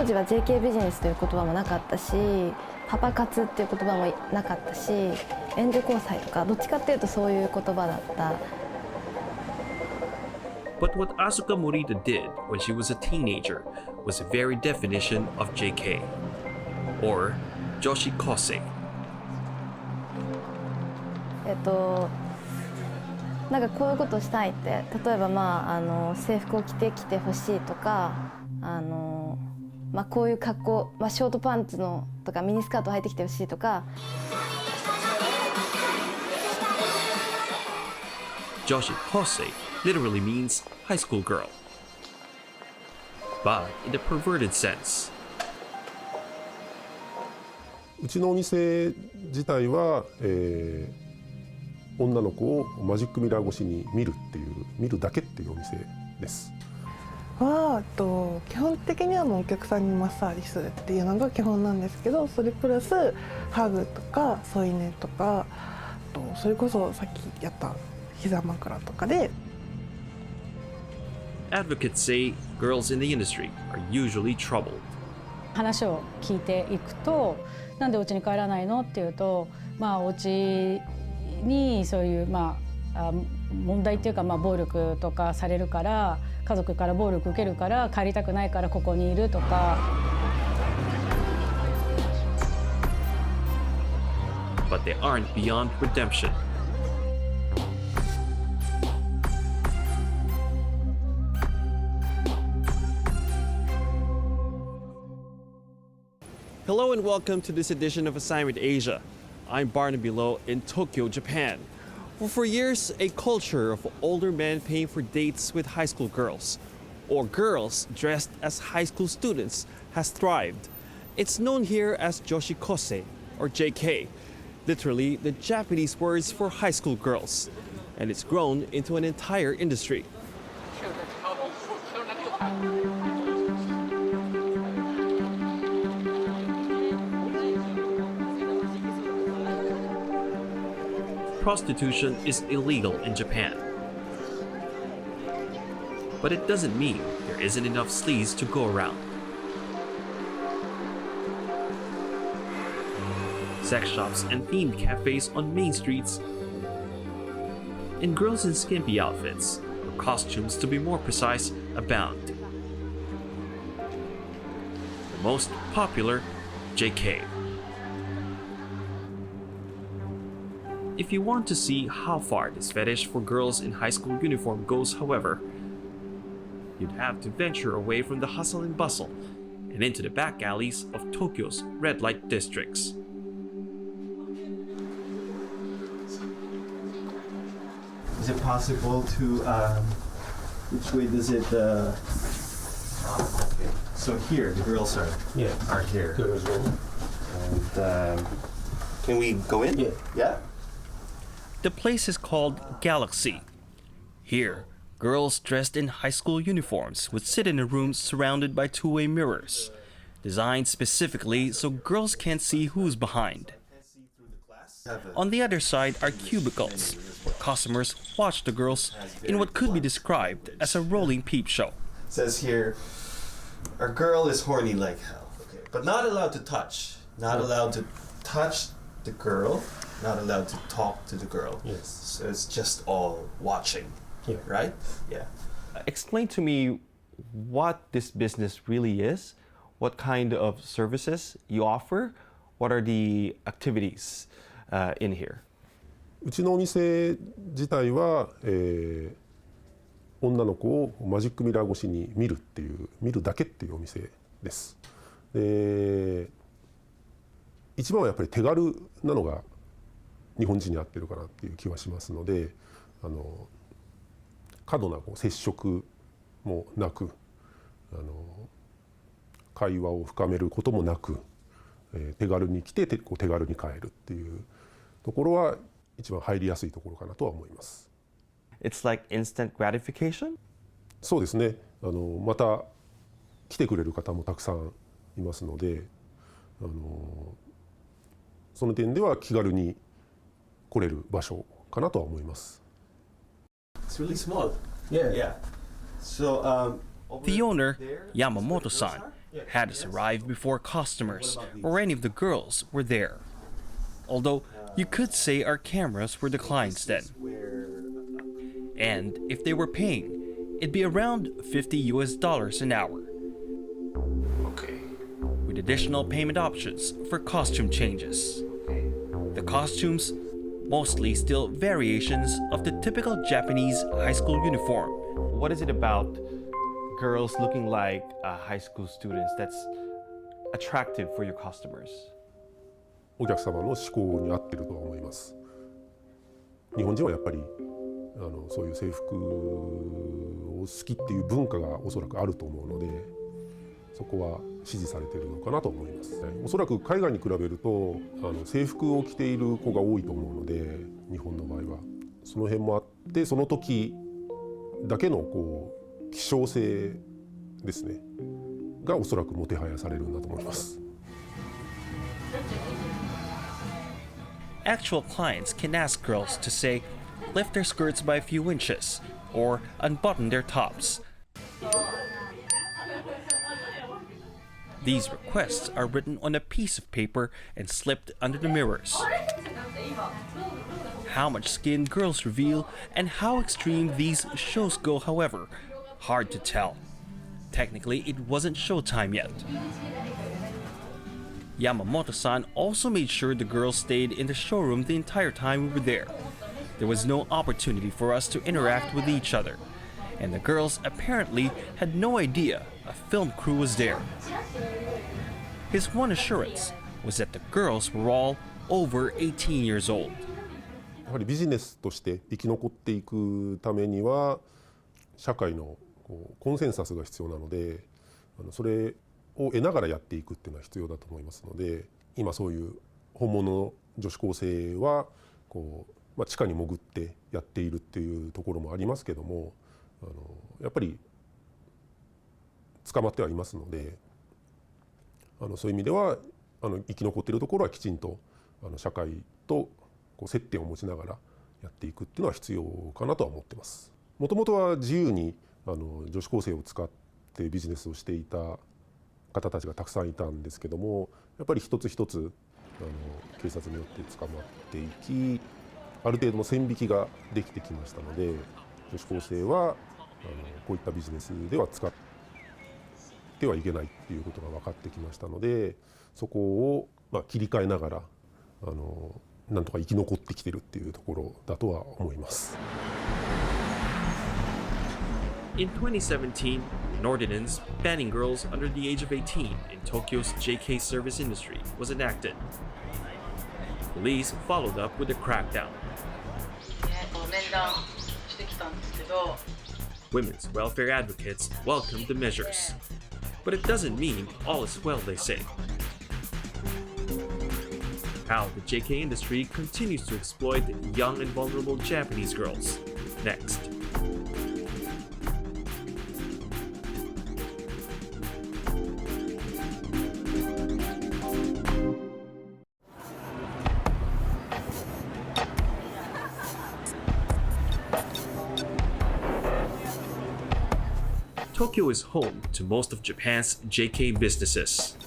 当時は JK ビジネスという言葉もなかったし、パパ活っていう言葉もなかったし、援助交際とかどっちかっていうとそういう言葉だった。But what Asuka Morita did when she was a teenager was the very definition of JK, or Joshi Kosei. なんかこういうことしたいって、例えば制服を着てきてほしいとか、こういう格好、ショートパンツのとかミニスカート履いてきてほしいとか。Joshi Kosei literally means high school girl, but in a perverted sense. うちのお店自体は、女の子をマジックミラー越しに見るだけっていうお店です。基本的にはもうお客さんにマッサージするっていうのが基本なんですけど、それプラスハグとか添い寝とか、それこそさっきやった膝枕とかで。Advocates say girls in the industry are usually troubled. 話を聞いていくと、なんでお家に帰らないのっていうと、お家にそういう問題っていうか、暴力とかされるから、家族から暴力受けるから帰りたくないからここにいるとか。But they aren't beyond redemption. Hello and welcome to this edition of Assignment Asia. I'm Barnaby Lo in Tokyo, Japan. Well, for years, a culture of older men paying for dates with high school girls, or girls dressed as high school students, has thrived. It's known here as Joshi Kosei, or JK, literally the Japanese words for high school girls, and it's grown into an entire industry. Prostitution is illegal in Japan. But it doesn't mean there isn't enough sleaze to go around. Sex shops and themed cafes on main streets, and girls in skimpy outfits, or costumes to be more precise, abound. The most popular, JK. If you want to see how far this fetish for girls in high school uniform goes, however, you'd have to venture away from the hustle and bustle and into the back alleys of Tokyo's red light districts. Is it possible to, which way does it, okay. So here, the girls are here. And can we go in? Yeah? The place is called Galaxy. Here, girls dressed in high school uniforms would sit in a room surrounded by two-way mirrors, designed specifically so girls can't see who's behind. On the other side are cubicles, where customers watch the girls in what could be described as a rolling peep show. It says here, our girl is horny like hell, but not allowed to touch. Not allowed to touch the girl, not allowed to talk to the girl. Yes. So it's just all watching, right? Yeah. Explain to me what this business really is, what kind of services you offer, what are the activities in here? うちのお店自体は、女の子をマジックミラー越しに見るだけっていうお店です。一番はやっぱり手軽なのが日本人に合ってるかなっていう気はしますので、過度な接触もなく、会話を深めることもなく、手軽に来て手軽に帰るっていうところは一番入りやすいところかなとは思います。It's like instant gratification? そうですね。また来てくれる方もたくさんいますので、その点では気軽に来れる場所かなとは思います。It's really small. Yeah. So, The owner, Yamamoto-san, had us arrive before customers or any of the girls were there. Although you could say our cameras were the clients then. And if they were paying, it'd be around $50 an hour. Okay. With additional payment options for costume changes. The costumes, mostly still variations of the typical Japanese high school uniform. What is it about girls looking like high school students that's attractive for your customers? お客様の思考に合ってるとは思います。日本人はやっぱりそういう制服を好きっていう文化がおそらくあると思うので、そこは支持されているのかなと思います。おそらく海外に比べると制服を着ている子が多いと思うので、日本の場合はその辺もあって、その時だけの希少性ですねがおそらくもてはやされるんだと思います。Actual clients can ask girls to say, lift their skirts by a few inches, or unbutton their tops. These requests are written on a piece of paper and slipped under the mirrors. How much skin girls reveal and how extreme these shows go, however, hard to tell. Technically, it wasn't showtime yet. Yamamoto-san also made sure the girls stayed in the showroom the entire time we were there. There was no opportunity for us to interact with each other, and the girls apparently had no idea a film crew was there. His one assurance was that the girls were all over 18 years old. やはりビジネスとして生き残っていくためには社会のコンセンサスが必要なので、それを得ながらやっていくっていうのは必要だと思いますので、今そういう本物の女子高生は地下に潜ってやっているっていうところもありますけども、やっぱり捕まってはいますので、そういう意味では生き残っているところはきちんと社会と接点を持ちながらやっていくっていうのは必要かなとは思ってます。もともとは自由に女子高生を使ってビジネスをしていた方たちがたくさんいたんですけども、やっぱり一つ一つ警察によって捕まっていき、ある程度の線引きができてきましたので、女子高生はこういったビジネスでは使ってはいけないっていうことが分かってきましたので、そこを切り替えながらなんとか生き残ってきてるっていうところだとは思います。In 2017, an ordinance banning girls under the age of 18 in Tokyo's JK service industry was enacted. Police followed up with a crackdown. Women's welfare advocates welcomed the measures, but it doesn't mean all is well, they say. How the JK industry continues to exploit young and vulnerable Japanese girls. Next. Tokyo is home to most of Japan's JK businesses.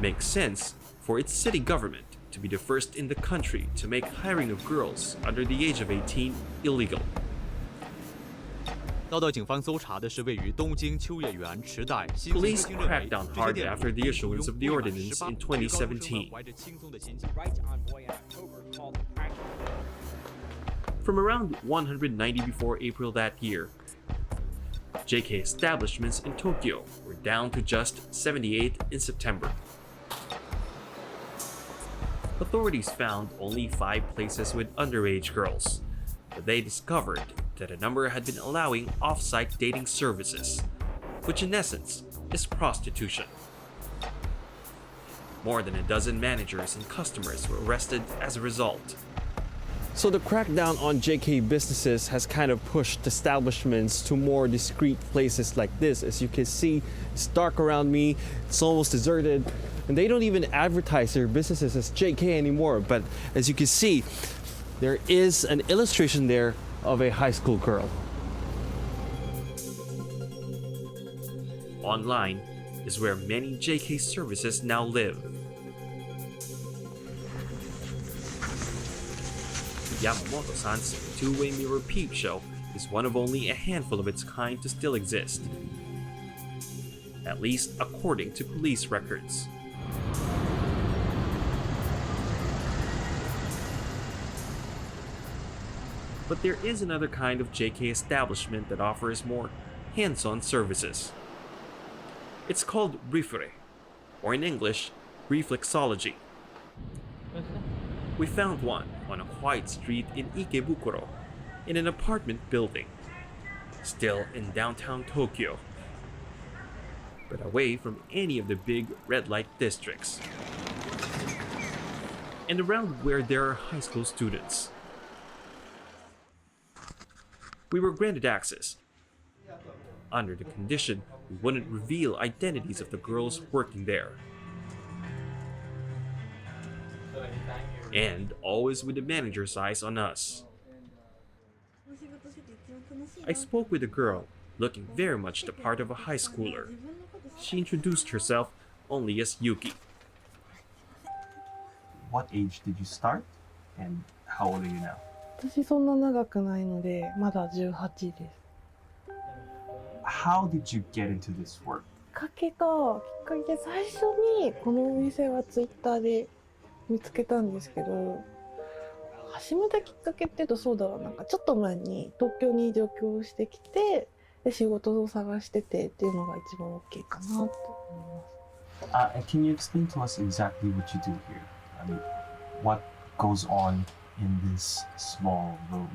Makes sense for its city government to be the first in the country to make hiring of girls under the age of 18 illegal. 遭到警方搜查的是位于东京秋叶原池袋新 Police cracked down hard after the issuance of the ordinance in 2017. From around 190 before April that year, JK establishments in Tokyo were down to just 78 in September. Authorities found only 5 places with underage girls, but they discovered that a number had been allowing off-site dating services, which in essence is prostitution. More than a dozen managers and customers were arrested as a result. So the crackdown on JK businesses has kind of pushed establishments to more discreet places like this. As you can see, it's dark around me, it's almost deserted, and they don't even advertise their businesses as JK anymore. But as you can see, there is an illustration there of a high school girl. online is where many JK services now live. Yamamoto-san's two-way mirror peep show is one of only a handful of its kind to still exist, at least according to police records. But there is another kind of JK establishment that offers more hands-on services. It's called Rifure, or in English, reflexology. We found one on a quiet street in Ikebukuro, in an apartment building, still in downtown Tokyo, but away from any of the big red light districts, and around where there are high school students. We were granted access, under the condition we wouldn't reveal identities of the girls working there. And always with the manager's eyes on us. I spoke with a girl, looking very much the part of a high schooler. She introduced herself only as Yuki. What age did you start, and how old are you now? 私そんな長くないのでまだ18です。 How did you get into this work? きっかけ最初にこのお店はツイッターで見つけたんですけど、始めたきっかけっていうとそうだろう、なんかちょっと前に東京に上京してきてで仕事を探しててっていうのが一番大きいかなと思います。 Can you explain to us exactly what you do here? I mean, what goes on in this small room?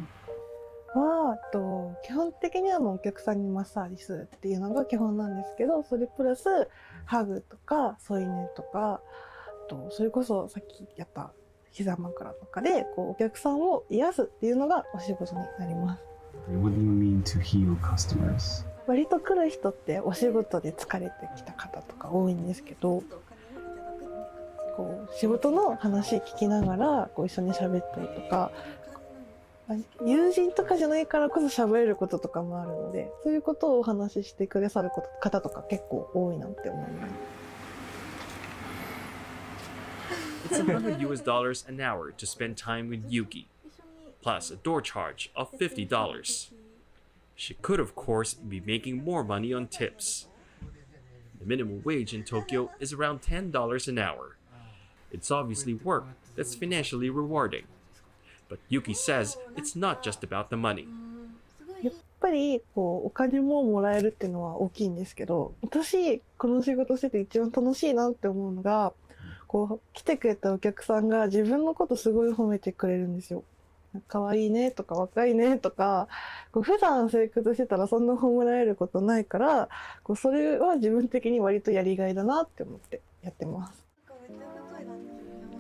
基本的にはお客さんにマッサージするっていうのが基本なんですけど、それプラスハグとか添い寝とか、それこそさっきやった膝枕とかでお客さんを癒すっていうのがお仕事になります。 What do you mean to heal customers? 割と来る人ってお仕事で疲れてきた方とか多いんですけど、仕事の話聞きながら一緒に喋ったりとか、友人とかじゃないからこそ喋れることとかもあるので、そういうことをお話ししてくださる方とか結構多いなって思います。 It's $100 an hour to spend time with Yuki, plus a door charge of $50. She could, of course, be making more money on tips. The minimum wage in Tokyo is around $10 an hour. It's obviously work that's financially rewarding. But Yuki says it's not just about the money. やっぱりお金ももらえるっていうのは大きいんですけど、私この仕事してて一番楽しいなって思うのが、来てくれたお客さんが自分のことすごい褒めてくれるんですよ。可愛いねとか若いねとか、普段生活してたらそんな褒められることないから、それは自分的に割とやりがいだなって思ってやってます。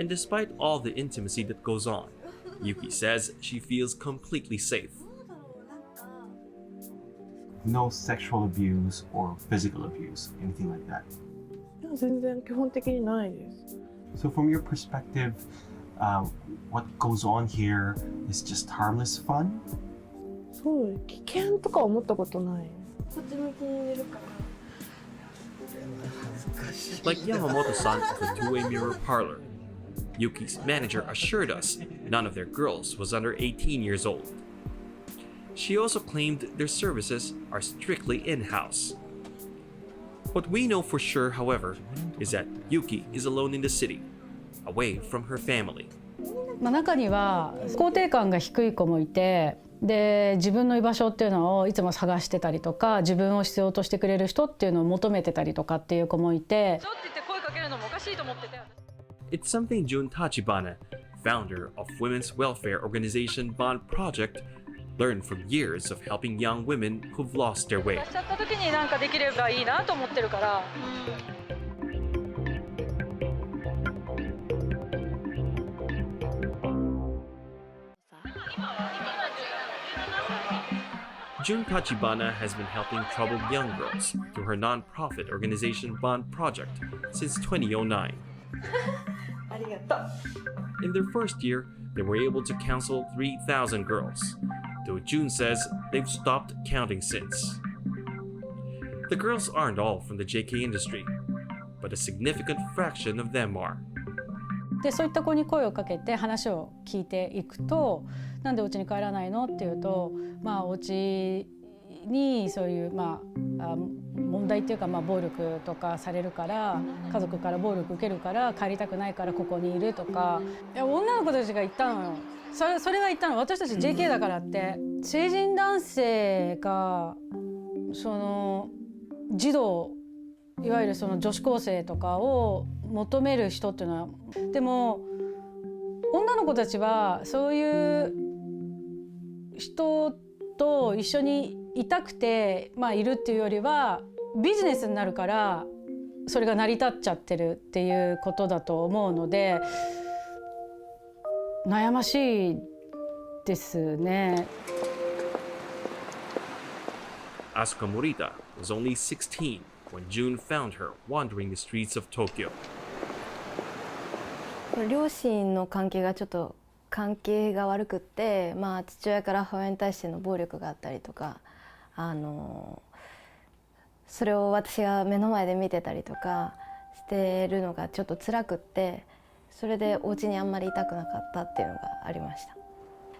And despite all the intimacy that goes on, Yuki says she feels completely safe. No sexual abuse or physical abuse, anything like that. 全然基本的にないです。 So from your perspective, what goes on here is just harmless fun? そう危険とか思ったことない。 Like Yamamoto-san of the two-way mirror parlor, Yuki's manager assured us none of their girls was under 18 years old. She also claimed their services are strictly in-house. What we know for sure, however, is that Yuki is alone in the city, away from her family. 中には肯定感が低い子もいて、で自分の居場所っていうのをいつも探してたりとか、自分を必要としてくれる人っていうのを求めてたりとかっていう子もいて。It's something Jun Tachibana, founder of women's welfare organization Bond Project, learned from years of helping young women who've lost their way. Jun Tachibana has been helping troubled young girls through her non-profit organization Bond Project since 2009. In their first year, they were able to counsel 3,000 girls, though Jun says they've stopped counting since. The girls aren't all from the JK industry, but a significant fraction of them are. でそういった子に声をかけて話を聞いていくと「なんでお家に帰らないの?」っていうとお家にそういう問題っていうか暴力とかされるから家族から暴力受けるから帰りたくないからここにいるとか女の子たちが言ったのよ。それが言ったの私たち JK だからって成人男性がその児童いわゆるその女子高生とかを求める人っていうのはでも女の子たちはそういう人と一緒にいたくているっていうよりはビジネスになるからそれが成り立っちゃってるっていうことだと思うので悩ましいですね。Asuka Morita was only 16 when June found her wandering the streets of Tokyo. 両親の関係がちょっと関係が悪くって、父親から母親に対しての暴力があったりとか、それを私が目の前で見てたりとかしてるのがちょっと辛くって、それでお家にあんまりいたくなかったっていうのがありました。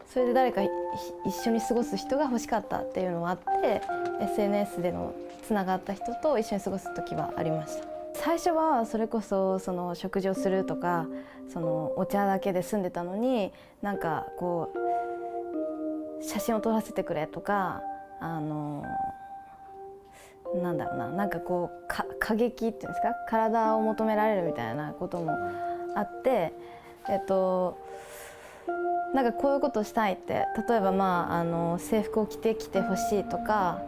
それで誰か一緒に過ごす人が欲しかったっていうのもあって SNS でのつながった人と一緒に過ごす時はありました。最初はそれこそその食事をするとかそのお茶だけで住んでたのになんかこう写真を撮らせてくれとかなんだろうな、なんかこう過激っていうんですか、体を求められるみたいなこともあって、なんかこういうことしたいって例えば制服を着てきてほしいとか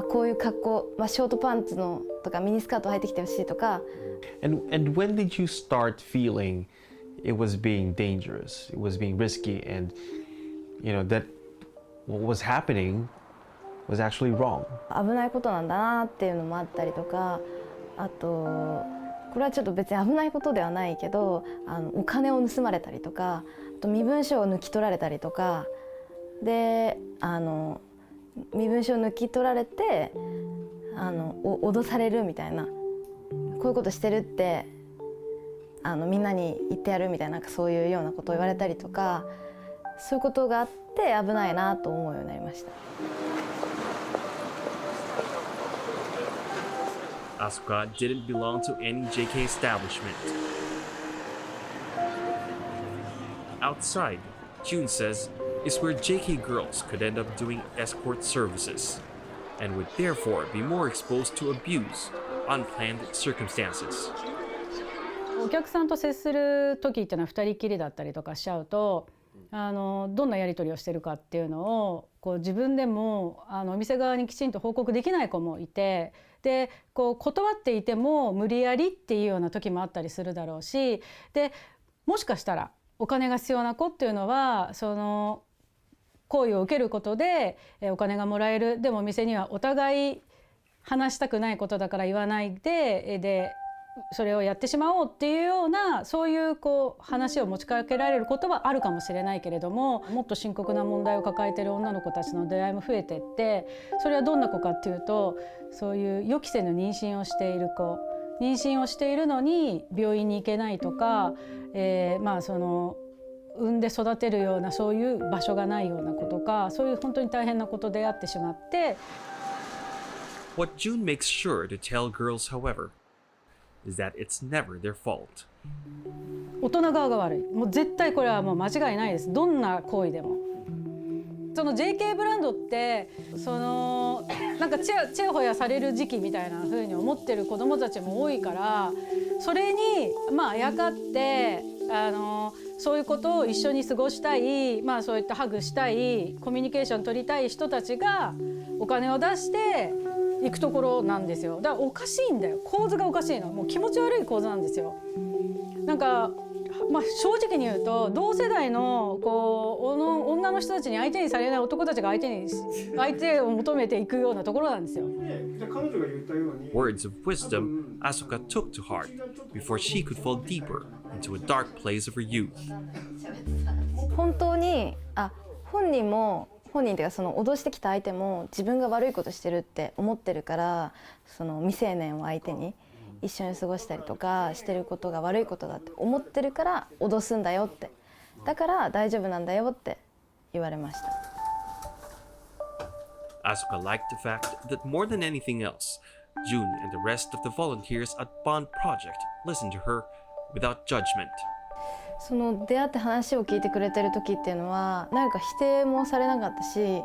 こういう格好、ショートパンツのとかミニスカート履いてきてほしいとか。And when did you start feeling it was being dangerous, it was being risky, and that what was happening was actually wrong? 危ないことなんだなっていうのもあったりとか、あとこれはちょっと別に危ないことではないけどお金を盗まれたりとか、あと身分証を抜き取られたりとかで身分証を抜き取られて脅されるみたいな、こういうことしてるってみんなに言ってやるみたいな、そういうようなことを言われたりとか、そういうことがあって危ないなと思うようになりました。Asuka didn't belong to any JK establishment. Outside, June says, is where JK girls could end up doing escort services and would therefore be more exposed to abuse, unplanned circumstances. お客さんと接する時っていうのは2人きりだったりとかしちゃうとどんなやり取りをしてるかっていうのをこう自分でもお店側にきちんと報告できない子もいて、でこう断っていても無理やりっていうような時もあったりするだろうし、でもしかしたらお金が必要な子っていうのはその行為を受けることでお金がもらえる、でもお店にはお互い話したくないことだから言わないでそれをやってしまおうっていうようなそういう話を持ちかけられることはあるかもしれないけれども、もっと深刻な問題を抱えている女の子たちの出会いも増えていって、それはどんな子かっていうと、そういう予期せぬ妊娠をしている子、妊娠をしているのに病院に行けないとか、その産んで育てるようなそういう場所がないような子とか、そういう本当に大変なことであってしまって。What June makes sure to tell girls, however, is that it's never their fault. 大人側が悪い。もう絶対これはもう間違いないです。どんな行為でも。その JK ブランドってなんかチヤホヤされる時期みたいな風に思ってる子どもたちも多いから、それにあやかってそういうことを一緒に過ごしたい、そういったハグしたい、コミュニケーション取りたい人たちがお金を出して行くところなんですよ。だからおかしいんだよ、構図がおかしいの、もう気持ち悪い構図なんですよ。なんか正直に言うと同世代の女の人たちに相手にされない男たちが相手を求めていくようなところなんですよ。Words of wisdom Asuka took to heart before she could fall deeper into a dark place of her youth. 本当に本人も本人っていうかその脅してきた相手も自分が悪いことしてるって思ってるから、その未成年を相手に一緒に過ごしたりとかしてることが悪いことだって思ってるから脅すんだよって、だから大丈夫なんだよって言われました。Asuka liked the fact that more than anything else, June and the rest of the volunteers at Bond Project listened to her without judgment. その出会って話を聞いてくれてる時っていうのはなんか否定もされなかったし、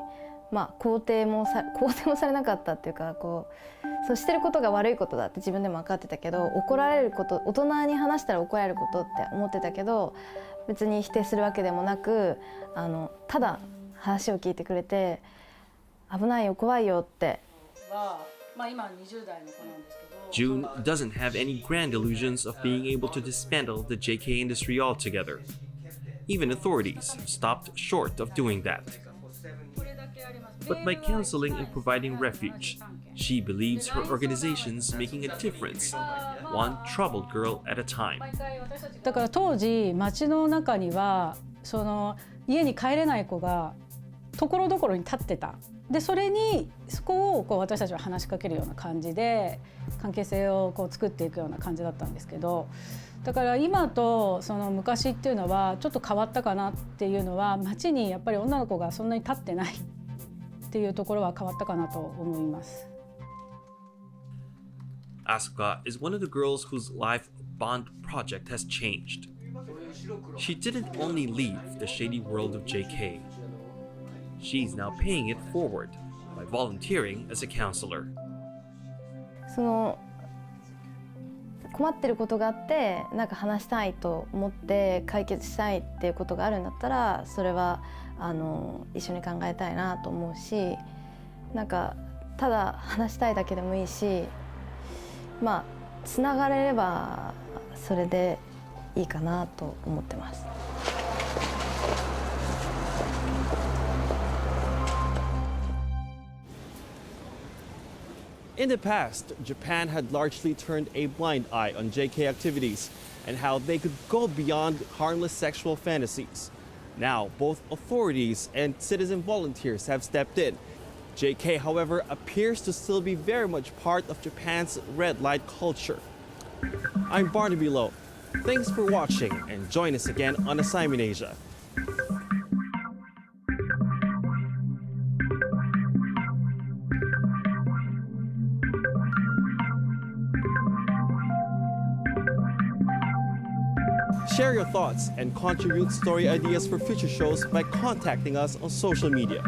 まあ肯定もされなかったっていうか、こうそうしてることが悪いことだって自分でも分かってたけど、怒られること、大人に話したら怒られることって思ってたけど、別に否定するわけでもなく、ただ話を聞いてくれて、危ないよ怖いよって。June doesn't have any grand illusions of being able to dismantle the JK industry altogether. Even authorities have stopped short of doing that. But by counseling and providing refuge, she believes her organization's making a difference, one troubled girl at a time. だから当時街の中にはその家に帰れない子がところどころに立ってた。でそこをこう私たちは話しかけるような感じで関係性をこう作っていくような感じだったんですけど、だから今とその昔っていうのはちょっと変わったかなっていうのは、街にやっぱり女の子がそんなに立ってないっていうところは変わったかなと思います。Asuka is one of the girls whose life Bond Project has changed. She didn't only leave the shady world of JK. She's now paying it forward by volunteering as a counselor. その困ってることがあってなんか話したいと思って解決したいっていうことがあるんだったら、それは一緒に考えたいなと思うし、なんかただ話したいだけでもいいし、まあつながれればそれでいいかなと思ってます。In the past, Japan had largely turned a blind eye on JK activities and how they could go beyond harmless sexual fantasies. Now, both authorities and citizen volunteers have stepped in. JK, however, appears to still be very much part of Japan's red light culture. I'm Barnaby Lo. Thanks for watching and join us again on Assignment Asia. Share your thoughts and contribute story ideas for future shows by contacting us on social media.